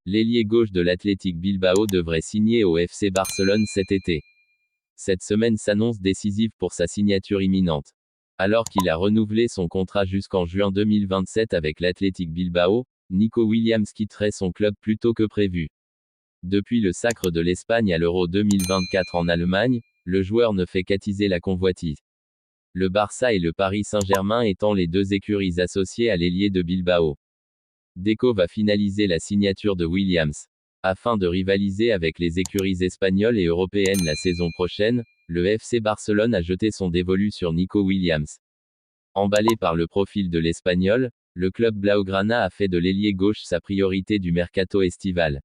L'ailier gauche de l'Athletic Bilbao devrait signer au FC Barcelone cet été. Cette semaine s'annonce décisive pour sa signature imminente. Alors qu'il a renouvelé son contrat jusqu'en juin 2027 avec l'Athletic Bilbao, Nico Williams quitterait son club plus tôt que prévu. Depuis le sacre de l'Espagne à l'Euro 2024 en Allemagne, le joueur ne fait qu'attiser la convoitise. Le Barça et le Paris Saint-Germain étant les deux écuries associées à l'ailier de Bilbao. Deco va finaliser la signature de Williams. Afin de rivaliser avec les écuries espagnoles et européennes la saison prochaine, le FC Barcelone a jeté son dévolu sur Nico Williams. Emballé par le profil de l'Espagnol, le club blaugrana a fait de l'ailier gauche sa priorité du mercato estival.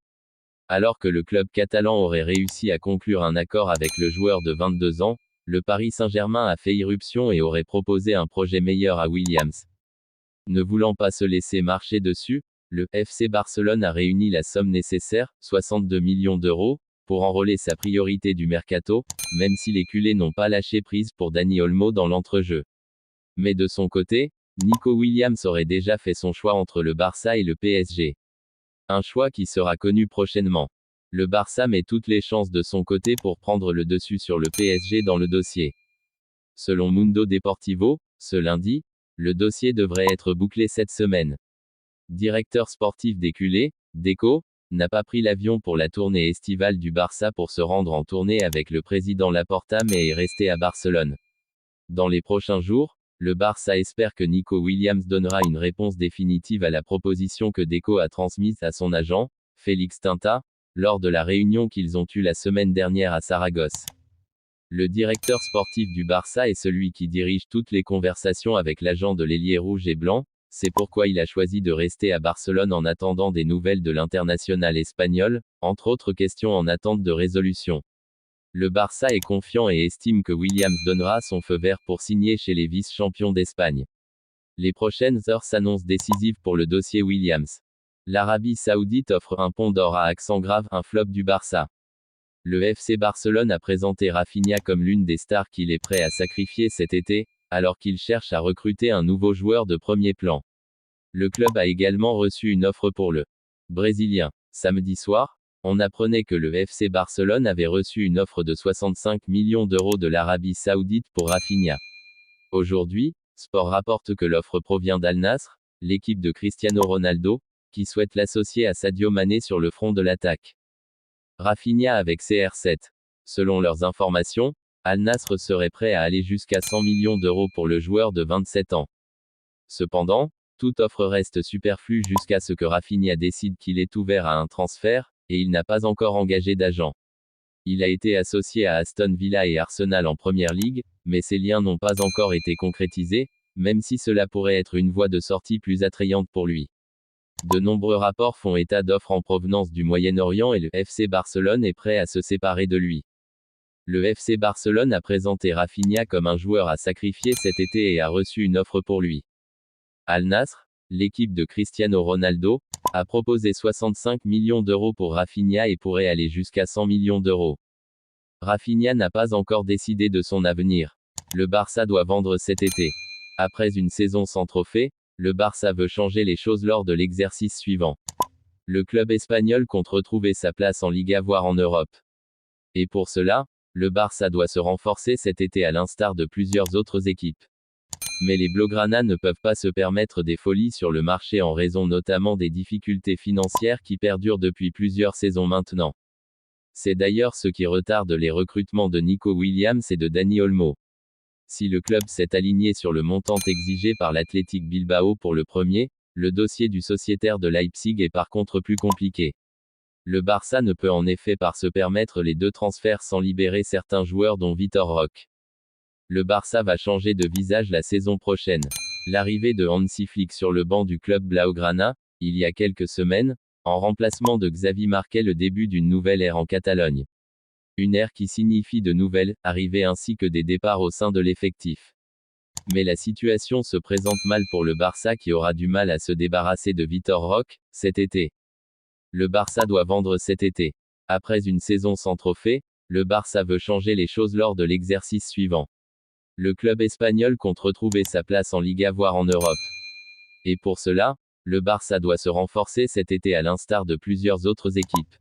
Alors que le club catalan aurait réussi à conclure un accord avec le joueur de 22 ans, le Paris Saint-Germain a fait irruption et aurait proposé un projet meilleur à Williams. Ne voulant pas se laisser marcher dessus, le FC Barcelone a réuni la somme nécessaire, 62 millions d'euros, pour enrôler sa priorité du mercato, même si les culés n'ont pas lâché prise pour Dani Olmo dans l'entrejeu. Mais de son côté, Nico Williams aurait déjà fait son choix entre le Barça et le PSG. Un choix qui sera connu prochainement. Le Barça met toutes les chances de son côté pour prendre le dessus sur le PSG dans le dossier. Selon Mundo Deportivo, ce lundi, le dossier devrait être bouclé cette semaine. Directeur sportif des culés, Deco, n'a pas pris l'avion pour la tournée estivale du Barça pour se rendre en tournée avec le président Laporta mais est resté à Barcelone. Dans les prochains jours, le Barça espère que Nico Williams donnera une réponse définitive à la proposition que Deco a transmise à son agent, Félix Tinta, lors de la réunion qu'ils ont eue la semaine dernière à Saragosse. Le directeur sportif du Barça est celui qui dirige toutes les conversations avec l'agent de l'ailier rouge et blanc, c'est pourquoi il a choisi de rester à Barcelone en attendant des nouvelles de l'international espagnol, entre autres questions en attente de résolution. Le Barça est confiant et estime que Williams donnera son feu vert pour signer chez les vice-champions d'Espagne. Les prochaines heures s'annoncent décisives pour le dossier Williams. L'Arabie Saoudite offre un pont d'or à accent grave, un flop du Barça. Le FC Barcelone a présenté Rafinha comme l'une des stars qu'il est prêt à sacrifier cet été, alors qu'il cherche à recruter un nouveau joueur de premier plan. Le club a également reçu une offre pour le Brésilien. Samedi soir, on apprenait que le FC Barcelone avait reçu une offre de 65 millions d'euros de l'Arabie Saoudite pour Rafinha. Aujourd'hui, Sport rapporte que l'offre provient d'Al Nassr, l'équipe de Cristiano Ronaldo, qui souhaite l'associer à Sadio Mané sur le front de l'attaque. Rafinha avec CR7. Selon leurs informations, Al Nassr serait prêt à aller jusqu'à 100 millions d'euros pour le joueur de 27 ans. Cependant, toute offre reste superflue jusqu'à ce que Rafinha décide qu'il est ouvert à un transfert, et il n'a pas encore engagé d'agent. Il a été associé à Aston Villa et Arsenal en Première Ligue, mais ces liens n'ont pas encore été concrétisés, même si cela pourrait être une voie de sortie plus attrayante pour lui. De nombreux rapports font état d'offres en provenance du Moyen-Orient et le FC Barcelone est prêt à se séparer de lui. Le FC Barcelone a présenté Rafinha comme un joueur à sacrifier cet été et a reçu une offre pour lui. Al Nassr, l'équipe de Cristiano Ronaldo, a proposé 65 millions d'euros pour Rafinha et pourrait aller jusqu'à 100 millions d'euros. Rafinha n'a pas encore décidé de son avenir. Le Barça doit vendre cet été. Après une saison sans trophée, le Barça veut changer les choses lors de l'exercice suivant. Le club espagnol compte retrouver sa place en Liga voire en Europe. Et pour cela, le Barça doit se renforcer cet été à l'instar de plusieurs autres équipes. Mais les Blaugrana ne peuvent pas se permettre des folies sur le marché en raison notamment des difficultés financières qui perdurent depuis plusieurs saisons maintenant. C'est d'ailleurs ce qui retarde les recrutements de Nico Williams et de Dani Olmo. Si le club s'est aligné sur le montant exigé par l'Athletic Bilbao pour le premier, le dossier du sociétaire de Leipzig est par contre plus compliqué. Le Barça ne peut en effet pas se permettre les deux transferts sans libérer certains joueurs dont Vitor Roque. Le Barça va changer de visage la saison prochaine. L'arrivée de Hansi Flick sur le banc du club Blaugrana, il y a quelques semaines, en remplacement de Xavi marquait le début d'une nouvelle ère en Catalogne. Une ère qui signifie de nouvelles arrivées ainsi que des départs au sein de l'effectif. Mais la situation se présente mal pour le Barça qui aura du mal à se débarrasser de Vitor Roque, cet été. Le Barça doit vendre cet été. Après une saison sans trophée, le Barça veut changer les choses lors de l'exercice suivant. Le club espagnol compte retrouver sa place en Liga voire en Europe. Et pour cela, Le Barça doit se renforcer cet été à l'instar de plusieurs autres équipes.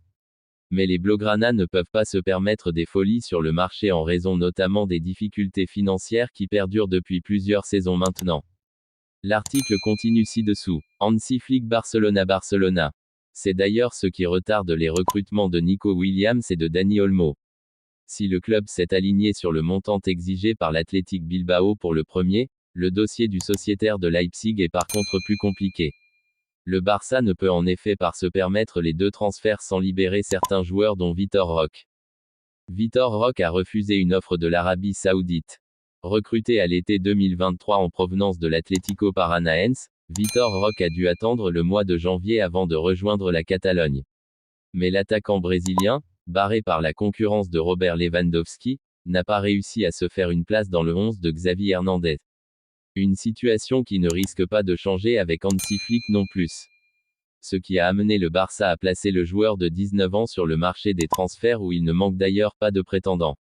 Mais les Blaugrana ne peuvent pas se permettre des folies sur le marché en raison notamment des difficultés financières qui perdurent depuis plusieurs saisons maintenant. L'article continue ci-dessous. Hansi Flick Barcelona. C'est d'ailleurs ce qui retarde les recrutements de Nico Williams et de Dani Olmo. Si le club s'est aligné sur le montant exigé par l'Athletic Bilbao pour le premier, le dossier du sociétaire de Leipzig est par contre plus compliqué. Le Barça ne peut en effet pas se permettre les deux transferts sans libérer certains joueurs dont Vitor Roque. Vitor Roque a refusé une offre de l'Arabie Saoudite. Recruté à l'été 2023 en provenance de l'Atlético Paranaense, Vitor Roque a dû attendre le mois de janvier avant de rejoindre la Catalogne. Mais l'attaquant brésilien, barré par la concurrence de Robert Lewandowski, n'a pas réussi à se faire une place dans le 11 de Xavi Hernandez. Une situation qui ne risque pas de changer avec Hansi Flick non plus. Ce qui a amené le Barça à placer le joueur de 19 ans sur le marché des transferts où il ne manque d'ailleurs pas de prétendants.